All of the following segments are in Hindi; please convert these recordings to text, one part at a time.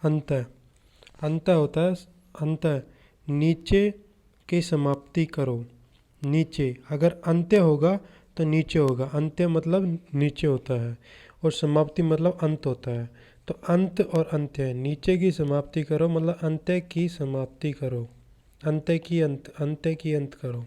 अंत। अंत होता है अंत, नीचे की समाप्ति करो। नीचे, अगर अंत्य होगा तो नीचे होगा। अंत्य मतलब नीचे होता है और समाप्ति मतलब अंत होता है। तो अंत और अंत्य, नीचे की समाप्ति करो मतलब अंत्य की समाप्ति करो। अंत्य की अंत करो।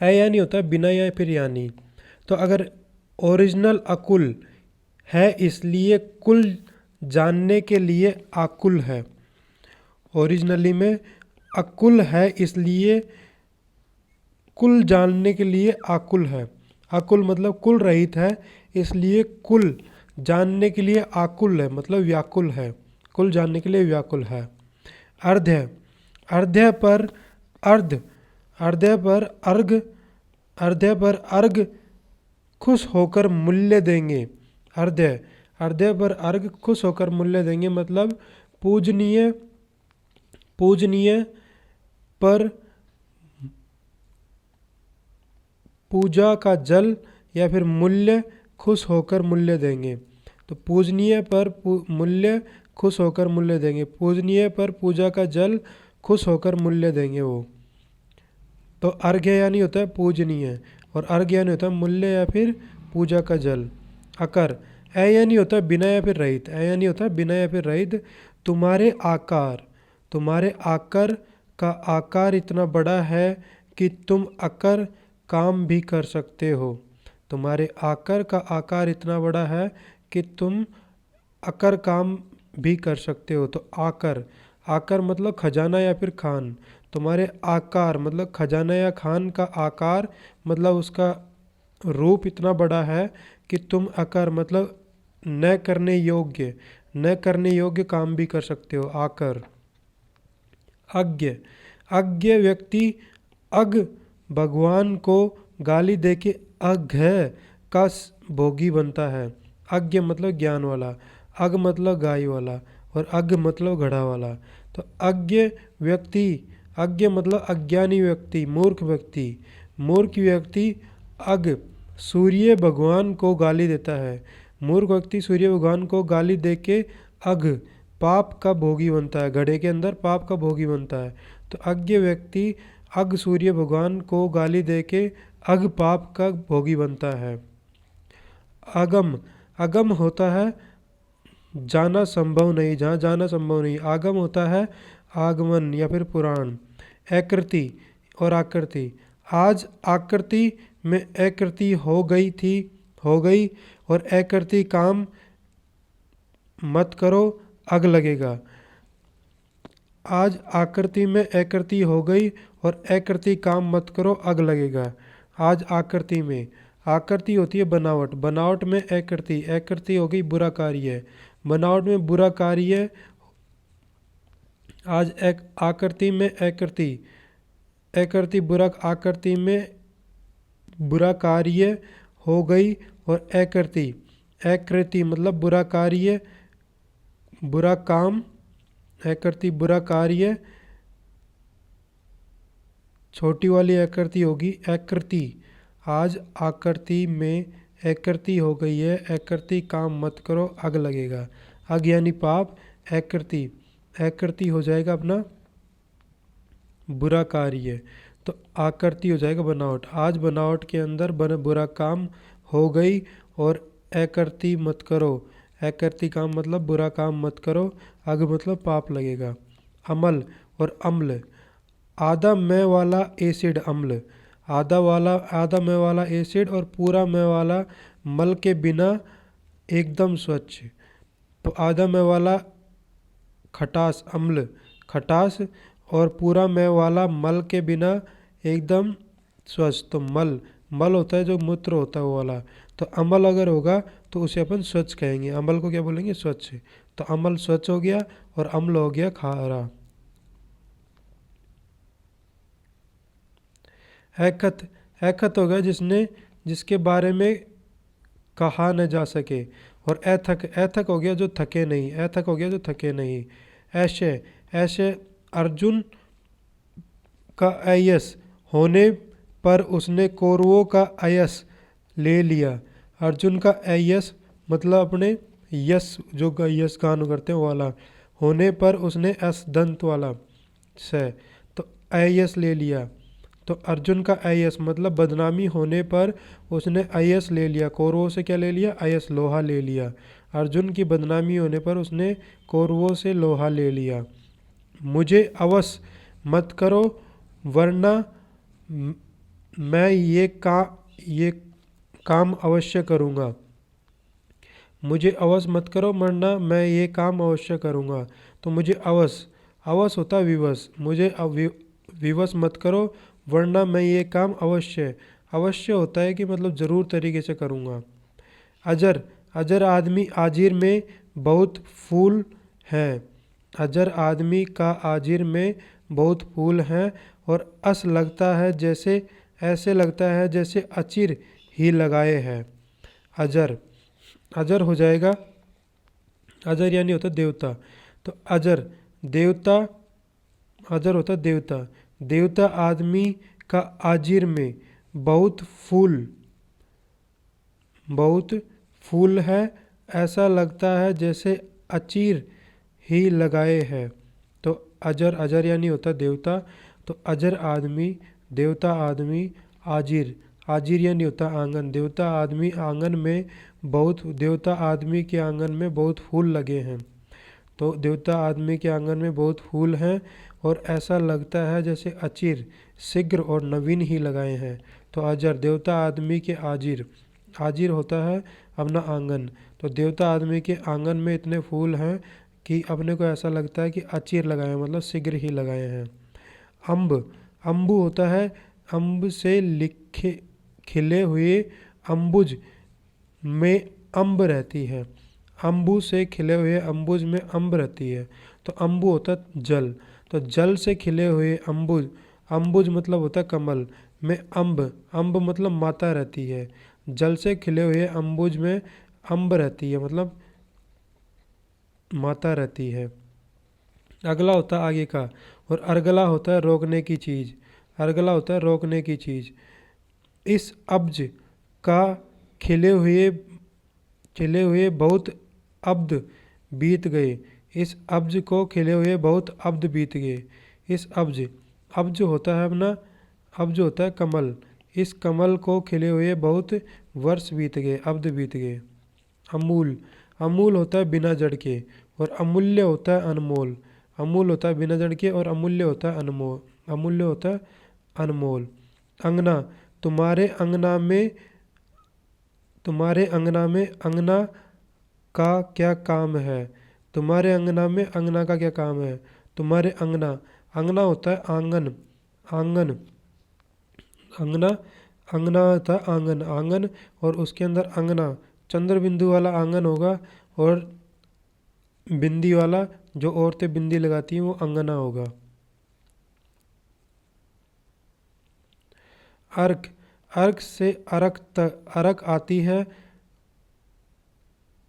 यानी होता है बिना या फिर यानी। तो अगर ओरिजिनल अकुल है इसलिए कुल जानने के लिए आकुल है। ओरिजिनली में अकुल है इसलिए कुल जानने के लिए आकुल है। अकुल मतलब कुल रहित है, इसलिए कुल जानने के लिए आकुल है मतलब व्याकुल है। कुल जानने के लिए व्याकुल है। अर्ध्य, अर्ध्य पर अर्ध, अर्ध्य पर अर्घ, अर्ध्य पर अर्घ खुश होकर मूल्य देंगे। अर्ध्य, अर्ध्य पर अर्घ खुश होकर मूल्य देंगे मतलब पूजनीय, पूजनीय पर पूजा का जल या फिर मूल्य खुश होकर मूल्य देंगे। तो पूजनीय पर मूल्य खुश होकर मूल्य देंगे। पूजनीय पर पूजा का जल खुश होकर मूल्य देंगे वो। तो अर्घ्य यानी होता है पूजनीय और अर्घ्य यानी होता है मूल्य या फिर पूजा का जल। अकर, ए यानी होता है बिना या फिर रहित। ए यानी होता है बिना या फिर रहित। तुम्हारे आकार, तुम्हारे आकर का आकार इतना बड़ा है कि तुम अकर काम भी कर सकते हो। तुम्हारे आकर का आकार इतना बड़ा है कि तुम अकर काम भी कर सकते हो। तो आकर, आकर मतलब खजाना या फिर खान। तुम्हारे आकार मतलब खजाना या खान का आकार मतलब उसका रूप इतना बड़ा है कि तुम अकर मतलब न करने योग्य, न करने योग्य काम भी कर सकते हो। आकर। अज्ञ, अज्ञ व्यक्ति अग भगवान को गाली देके अघ का भोगी बनता है। अज्ञ मतलब ज्ञान वाला, अग मतलब गाय वाला और अग मतलब घड़ा वाला। तो अज्ञ व्यक्ति, अज्ञ मतलब अज्ञानी व्यक्ति, मूर्ख व्यक्ति। मूर्ख व्यक्ति अग सूर्य भगवान को गाली देता है। मूर्ख व्यक्ति सूर्य भगवान को गाली देके अघ पाप का भोगी बनता है, घड़े के अंदर पाप का भोगी बनता है। तो अज्ञ व्यक्ति अघ सूर्य भगवान को गाली देके अघ पाप का भोगी बनता है। आगम, अगम होता है जाना संभव नहीं, जहाँ जाना संभव नहीं। आगम होता है आगमन या फिर पुराण। आकृति और आकृति, आज आकृति में आकृति हो गई थी, हो गई और आकृति काम मत करो अग लगेगा। आज आकृति में आकृति हो गई और आकृति काम मत करो अग लगेगा। आज आकृति में, आकृति होती है बनावट, बनावट में आकृति, आकृति हो गई बुरा कार्य, बनावट में बुरा कार्य। आज एक आकृति में आकृति, आकृति बुरा, आकृति में बुरा कार्य हो गई और आकृति, आकृति मतलब बुरा कार्य, बुरा काम, आकृति बुरा कार्य, छोटी वाली आकृति होगी आकृति। आज आकृति में आकृति हो गई है, आकृति काम मत करो अग लगेगा। अग यानी पाप, आकृति, आकृति हो जाएगा अपना बुरा कार्य। तो आकृति हो जाएगा बनावट। आज बनावट के अंदर बुरा काम हो गई और आकृति मत करो। आकृति काम मतलब बुरा काम मत करो, अग मतलब पाप लगेगा। अमल और अम्ल, आधा मैं वाला एसिड अम्ल, आधा मैं वाला एसिड और पूरा मैं वाला मल के बिना एकदम स्वच्छ। तो आधा मैं वाला खटास अम्ल, खटास और पूरा मैं वाला मल के बिना एकदम स्वच्छ। तो मल, मल होता है जो मूत्र होता है वो वाला। तो अमल अगर होगा तो उसे अपन स्वच्छ कहेंगे। अमल को क्या बोलेंगे? स्वच्छ। तो अमल स्वच्छ हो गया और अम्ल हो गया खारा। ऐखत, ऐखत हो गया जिसने, जिसके बारे में कहा न जा सके। और ऐथक, ऐथक हो गया जो थके नहीं, ऐथक हो गया जो थके नहीं। ऐशे, ऐशे अर्जुन का अयस होने पर उसने कौरवों का अयस ले लिया। अर्जुन का अयस मतलब अपने यस जो यस का नु करते हैं वो वाला, होने पर उसने एस दंत वाला से, तो अयस ले लिया। तो अर्जुन का अयस मतलब बदनामी होने पर उसने अयस ले लिया। कौरवों से क्या ले लिया? अयस, लोहा ले लिया। अर्जुन की बदनामी होने पर उसने कौरवों से लोहा ले लिया। मुझे अवश्य मत करो वरना मैं ये काम अवश्य करूँगा। मुझे अवश्य मत करो वरना मैं ये काम अवश्य करूँगा। तो मुझे अवश्य, अवश्य होता है विवश, मुझे विवश मत करो वरना मैं ये काम अवश्य, अवश्य होता है कि मतलब ज़रूर तरीके से करूँगा। अजर, अजर आदमी आजिर में बहुत फूल हैं। अजर आदमी का आजिर में बहुत फूल हैं। और अस लगता है जैसे, ऐसे लगता है जैसे अचिर ही लगाए हैं। अजर, अजर हो जाएगा, अजर यानी होता देवता। तो अजर देवता, अजर होता देवता। देवता आदमी का आजिर में बहुत फूल है, ऐसा लगता है जैसे अचीर ही लगाए हैं। तो अजर, अजर यानी होता देवता। तो अजर आदमी, देवता आदमी, आजिर, आजिर यानी होता आंगन। देवता आदमी आंगन में बहुत, देवता आदमी के आंगन में बहुत फूल लगे हैं। तो देवता आदमी के आंगन में बहुत फूल हैं और ऐसा लगता है जैसे अचिर, शीघ्र और नवीन ही लगाए हैं। तो अजर देवता आदमी के आजिर, आजिर होता है अपना आंगन। तो देवता आदमी के आंगन में इतने फूल हैं कि अपने को ऐसा लगता है कि अचिर लगाए हैं, मतलब शीघ्र ही लगाए हैं। अम्ब, अम्बु होता है अम्ब से लिखे खिले हुए अम्बुज में अम्ब रहती है। अम्बु से खिले हुए अम्बुज में अम्ब रहती है। तो अम्बु होता है जल। तो जल से खिले हुए अम्बुज, अम्बुज मतलब होता है कमल, में अम्ब, अम्ब मतलब माता रहती है। जल से खिले हुए अम्बुज में अम्ब रहती है, मतलब माता रहती है। अगला होता है आगे का। और अर्गला होता है रोकने की चीज़। अर्गला होता है रोकने की चीज़। इस अब्ज का खिले हुए बहुत अब्द बीत गए। इस अब्ज को खिले हुए बहुत अब्द बीत गए। इस अब्ज, अब्ज होता है अपना, अब्ज होता है कमल। इस कमल को खिले हुए बहुत वर्ष बीत गए, अब्द बीत गए। अमूल, अमूल होता है बिना जड़ के और अमूल्य होता है अनमोल। अमूल होता है बिना जड़ के और अमूल्य होता है अनमोल, अमूल्य होता है अनमोल। अंगना, तुम्हारे अंगना में, तुम्हारे अंगना में अंगना का क्या काम है? तुम्हारे अंगना में अंगना का क्या काम है? तुम्हारे अंगना, अंगना होता है आंगन, आंगन, अंगना, अंगना होता है आंगन, आंगन और उसके अंदर अंगना, चंद्र बिंदु वाला आंगन होगा और बिंदी वाला, जो औरतें बिंदी लगाती हैं वो अंगना होगा। अर्क, अर्क से अरक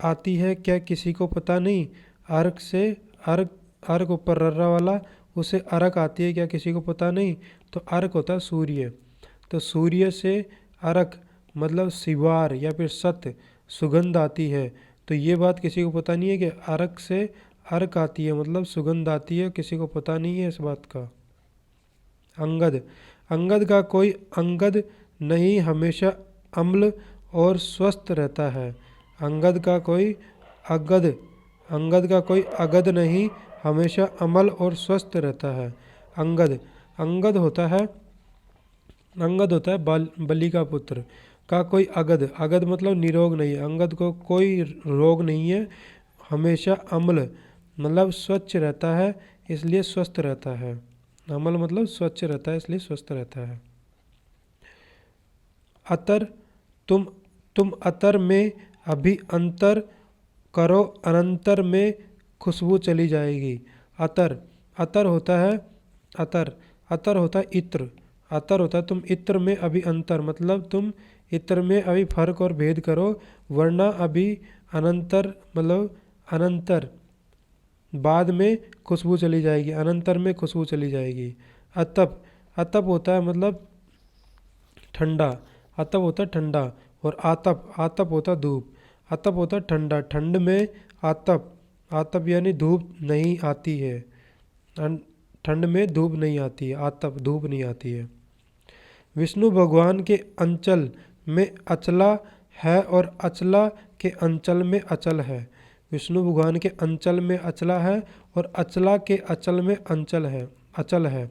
आती है क्या किसी को पता नहीं? अर्क से, अर्क, अर्क ऊपर रर्रा वाला, उसे अरक आती है क्या किसी को पता नहीं? तो अर्क होता है सूर्य। तो सूर्य से अरक मतलब सिवार या फिर सत्य, सुगंध आती है। तो ये बात किसी को पता नहीं है कि अरक से अर्क आती है मतलब सुगंध आती है, किसी को पता नहीं है इस बात का। अंगद, अंगद का कोई अंगद नहीं हमेशा अम्ल और स्वस्थ रहता है। अंगद का कोई अगद, अंगद का कोई अगद नहीं हमेशा अमल और स्वस्थ रहता है। अंगद, अंगद होता है, अंगद होता है बलि का पुत्र। का कोई अगद, अगद मतलब निरोग नहीं है, अंगद को कोई रोग नहीं है, हमेशा अम्ल मतलब स्वच्छ रहता है इसलिए स्वस्थ रहता है। अमल मतलब स्वच्छ रहता है इसलिए स्वस्थ रहता है। अतर, तुम अतर में अभी अंतर करो, अनंतर में खुशबू चली जाएगी। अतर, अतर होता है, अतर, अतर होता है इत्र, अतर होता है तुम इत्र में अभी अंतर मतलब तुम इत्र में अभी फर्क और भेद करो, वरना अभी अनंतर मतलब अनंतर बाद में खुशबू चली जाएगी, अनंतर में खुशबू चली जाएगी। अतप, अतप होता है मतलब ठंडा, अतप होता है ठंडा। और आतप, आतप होता है धूप। आतप होता है ठंडा, ठंड में आतप, आतप यानी धूप नहीं आती है, ठंड में धूप नहीं आती है, आतप धूप नहीं आती है। विष्णु भगवान के अंचल में अचला है और अचला के अंचल में अचल है। विष्णु भगवान के अंचल में अचला है और अचला के अचल में अंचल है, अचल है।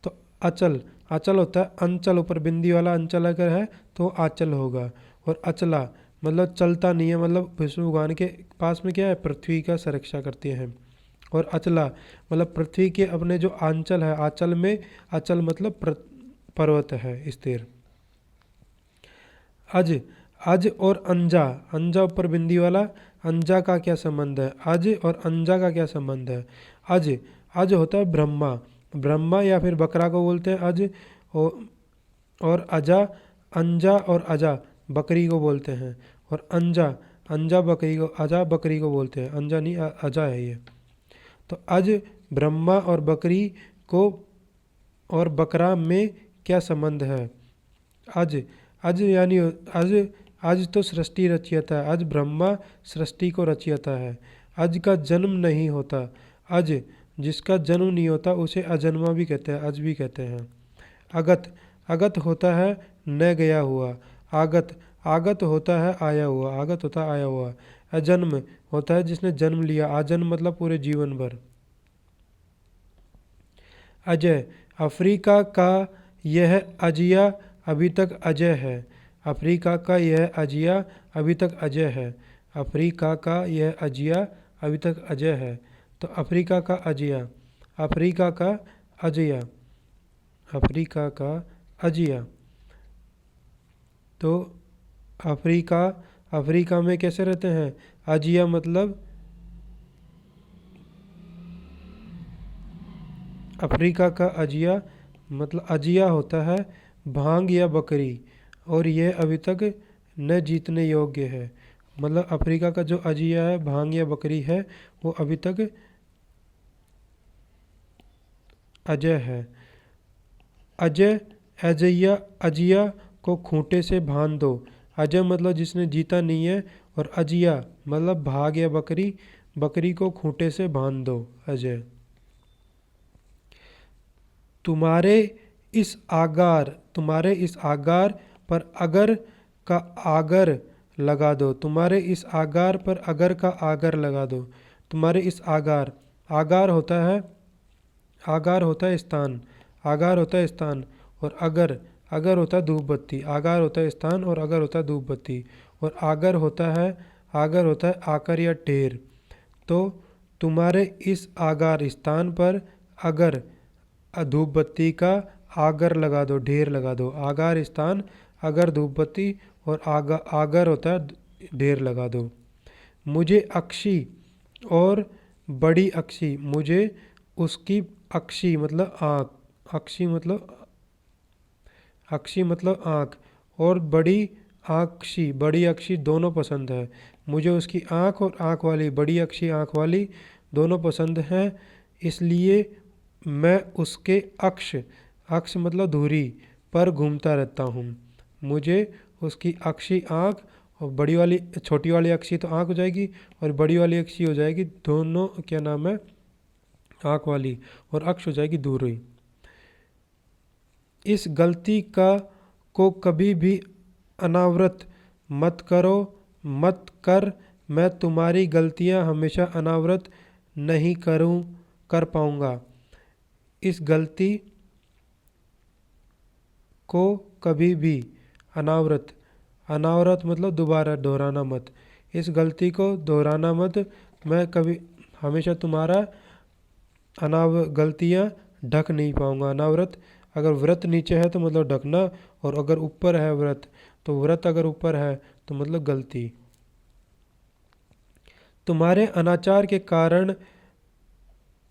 तो अचल, अचल होता है अंचल, ऊपर बिंदी वाला अंचल अगर है तो आचल होगा। और अचला मतलब चलता नहीं है, मतलब विष्णु भगवान के पास में क्या है, पृथ्वी का सुरक्षा करते हैं। और अचला मतलब पृथ्वी के अपने जो आंचल है, आंचल में, अचल मतलब पर्वत है स्थिर। अज, अज और अंजा, अंजा ऊपर बिंदी वाला, अंजा का क्या संबंध है, अज और अंजा का क्या संबंध है। अज, अज होता है ब्रह्मा, ब्रह्मा या फिर बकरा को बोलते हैं अज। और अजा, अंजा और अजा बकरी को बोलते हैं। और अंजा, अंजा बकरी को, अजा बकरी को बोलते हैं, अंजा नहीं अजा है ये। तो अज ब्रह्मा और बकरी को और बकरा में क्या संबंध है। अज, अज यानी अज, अज तो सृष्टि रचयिता है, अज ब्रह्मा सृष्टि को रचयिता है। अज का जन्म नहीं होता, अज जिसका जन्म नहीं होता उसे अजन्मा भी कहते हैं, अज भी कहते हैं। अगत, अगत होता है न गया हुआ, आगत, आगत होता है आया हुआ, आगत होता है आया हुआ। अजन्म होता है जिसने जन्म लिया, आजन्म मतलब पूरे जीवन भर। अजय, अफ्रीका का यह अजिया अभी तक अजय है, अफ्रीका का यह अजिया अभी तक अजय है, अफ्रीका का यह अजिया अभी तक अजय है। तो अफ्रीका का अजिया, अफ्रीका का अजिया, अफ्रीका का अजिया। तो अफ्रीका, अफ्रीका में कैसे रहते हैं, अजिया मतलब, अफ्रीका का अजिया मतलब, अजिया होता है भांग या बकरी, और यह अभी तक न जीतने योग्य है। मतलब अफ्रीका का जो अजिया है, भांग या बकरी है, वो अभी तक अजय है। अजय, अजैया, अजिया को खूंटे से बांध दो, अजय मतलब जिसने जीता नहीं है, और अजिया मतलब भाग या बकरी, बकरी को खूंटे से बांध दो, अजय। तुम्हारे इस आगार, तुम्हारे इस आगार पर अगर का आगर लगा दो, तुम्हारे इस आगार पर अगर का आगर लगा दो। तुम्हारे इस आगार, आगार होता है, आगार होता है स्थान, आगार होता है स्थान। और अगर, अगर होता है धूप बत्ती, आगार होता है स्थान और अगर होता है धूप बत्ती। और आगर होता है, आगर होता है आकर या ढेर। तो तुम्हारे इस आगार स्थान पर अगर धूप बत्ती का आगर लगा दो, ढेर लगा दो। आगार स्थान, अगर धूप बत्ती, और आगर होता है ढेर लगा दो। मुझे अक्षी और बड़ी अक्षी, मुझे उसकी अक्षी मतलब आँख, अक्षी मतलब, अक्षी मतलब आँख, और बड़ी अक्षी, बड़ी अक्षी दोनों पसंद है। मुझे उसकी आँख और आँख वाली, बड़ी अक्षी आँख वाली दोनों पसंद हैं, इसलिए मैं उसके अक्ष, अक्ष मतलब धुरी पर घूमता रहता हूँ। मुझे उसकी अक्षी आँख और बड़ी वाली, छोटी वाली अक्षी तो आँख हो जाएगी और बड़ी वाली अक्षी हो जाएगी, दोनों क्या नाम है, आँख वाली, और अक्ष हो जाएगी धुरी। इस गलती का को कभी भी अनावृत मत करो, मत कर, मैं तुम्हारी गलतियां हमेशा अनावृत नहीं कर पाऊंगा। इस गलती को कभी भी अनावृत, अनावृत मतलब दोबारा दोहराना मत, इस गलती को दोहराना मत, मैं कभी हमेशा तुम्हारा गलतियां ढक नहीं पाऊंगा। अनावृत, अगर व्रत नीचे है तो मतलब ढकना, और अगर ऊपर है व्रत, तो व्रत अगर ऊपर है तो मतलब गलती। तुम्हारे अनाचार के कारण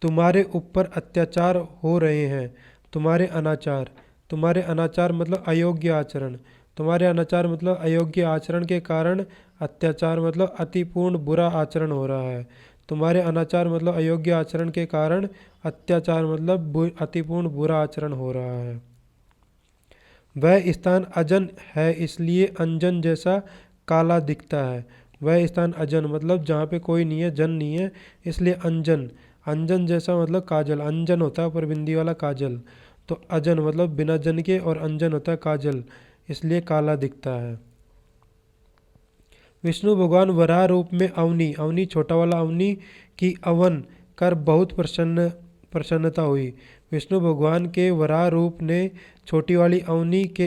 तुम्हारे ऊपर अत्याचार हो रहे हैं। तुम्हारे अनाचार, तुम्हारे अनाचार मतलब अयोग्य आचरण, तुम्हारे अनाचार मतलब अयोग्य आचरण के कारण अत्याचार मतलब अतिपूर्ण बुरा आचरण हो रहा है। तुम्हारे अनाचार मतलब अयोग्य आचरण के कारण अत्याचार मतलब अतिपूर्ण बुरा आचरण हो रहा है। वह स्थान अजन है इसलिए अंजन जैसा काला दिखता है। वह स्थान अजन मतलब जहाँ पे कोई नहीं है, जन नहीं है, इसलिए अंजन। अंजन जैसा मतलब काजल, अंजन होता है ऊपर बिंदी वाला काजल, तो अजन मतलब बिना जन के, और अंजन होता है काजल, इसलिए काला दिखता है। विष्णु भगवान वराह रूप में अवनी, अवनी छोटा वाला अवनी की अवन कर बहुत प्रसन्नता हुई। विष्णु भगवान के वराह रूप ने छोटी वाली अवनी के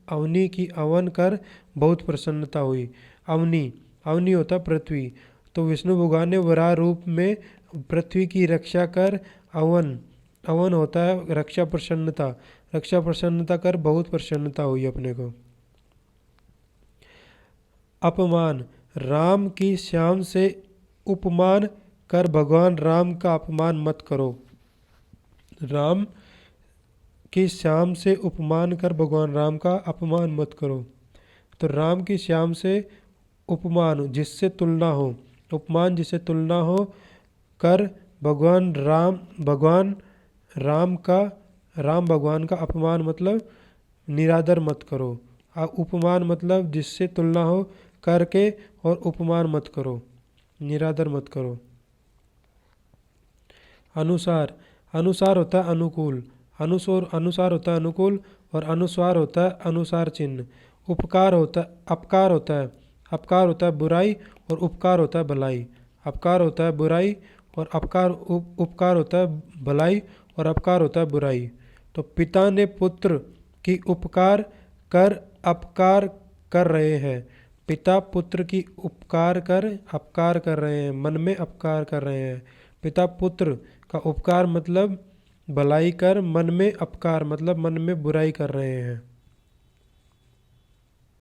अवनी की अवन कर बहुत प्रसन्नता हुई। अवनी, अवनी होता पृथ्वी, तो विष्णु भगवान ने वराह रूप में पृथ्वी की रक्षा कर अवन, अवन होता है रक्षा प्रसन्नता, रक्षा प्रसन्नता कर बहुत प्रसन्नता हुई अपने को। अपमान, राम की श्याम से उपमान कर भगवान राम का अपमान मत करो। राम की श्याम से उपमान कर भगवान राम का अपमान मत करो। तो राम की श्याम से उपमान जिससे तुलना हो, उपमान जिससे तुलना हो कर भगवान राम का, राम भगवान का अपमान मतलब निरादर मत करो। उपमान मतलब जिससे तुलना हो करके, और उपमान मत करो, निरादर मत करो। अनुसार, अनुसार होता है अनुकूल, अनुसार होता है अनुकूल, और अनुस्वार होता है अनुसार चिन्ह। उपकार होता है, अपकार होता है, अपकार होता है बुराई, और उपकार होता है भलाई। अपकार होता है बुराई, और उपकार होता है भलाई, और अपकार होता है बुराई। तो पिता ने पुत्र की उपकार कर अपकार कर रहे हैं। पिता पुत्र की उपकार कर अपकार कर रहे हैं, मन में अपकार कर रहे हैं। पिता पुत्र का उपकार मतलब भलाई कर, मन में अपकार मतलब मन में बुराई कर रहे हैं।